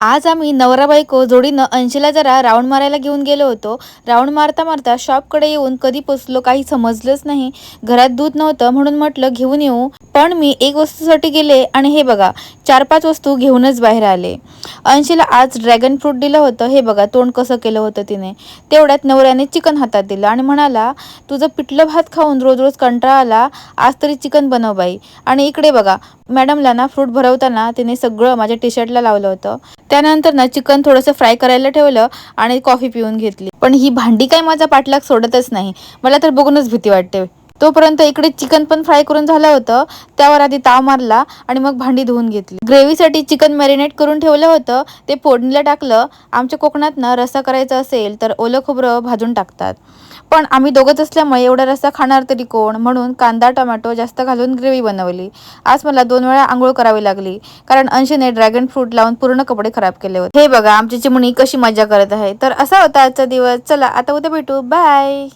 आज आम्ही नवरा बायको जोडीनं अंशीला जरा राऊंड मारायला घेऊन गेलो होतो. राऊंड मारता मारता शॉपकडे येऊन कधी पोचलो काही समजलंच नाही. घरात दूध नव्हतं म्हणून म्हटलं घेऊन येऊ. पण मी एक वस्तूसाठी गेले आणि हे बघा 4-5 वस्तू घेऊनच बाहेर आले. अंशीला आज ड्रॅगन फ्रूट दिलं होतं. हे बघा तोंड कसं केलं होतं तिने. तेवढ्यात नवऱ्याने चिकन हातात दिलं आणि म्हणाला, तुझं पिठलं भात खाऊन रोज रोज कंटाळा आला, आज तरी चिकन बनव बाई. आणि इकडे बघा मॅडमला ना फ्रूट भरवताना तिने सगळं माझ्या टी शर्टला लावलं होतं. त्यानंतर ना चिकन थोडंसं फ्राय करायला ठेवलं आणि कॉफी पिऊन घेतली. पण ही भांडी काय माझा पाठलाग सोडतच नाही. मला तर बघूनच भीती वाटते. तोपर्यंत इकडे चिकन पण फ्राय करून झालं होतं. त्यावर आधी ताव मारला आणि मग भांडी धुवून घेतली. ग्रेव्हीसाठी चिकन मॅरिनेट करून ठेवलं होतं, ते फोडणीला टाकलं. आमच्या कोकणात ना रस्सा करायचा असेल तर ओलं खोबरं भाजून टाकतात. पण आम्ही दोघंच असल्यामुळे एवढा रस्सा खाणार तरी कोण, म्हणून कांदा टोमॅटो जास्त घालून ग्रेव्ही बनवली. आज मला 2 वेळा आंघोळ करावी लागली, कारण अंशीने ड्रॅगन फ्रूट लावून पूर्ण कपडे खराब केले होते. हे बघा आमची चिमणी कशी मजा करत आहे. तर असा होता आजचा दिवस. चला आता उद्या भेटू. बाय.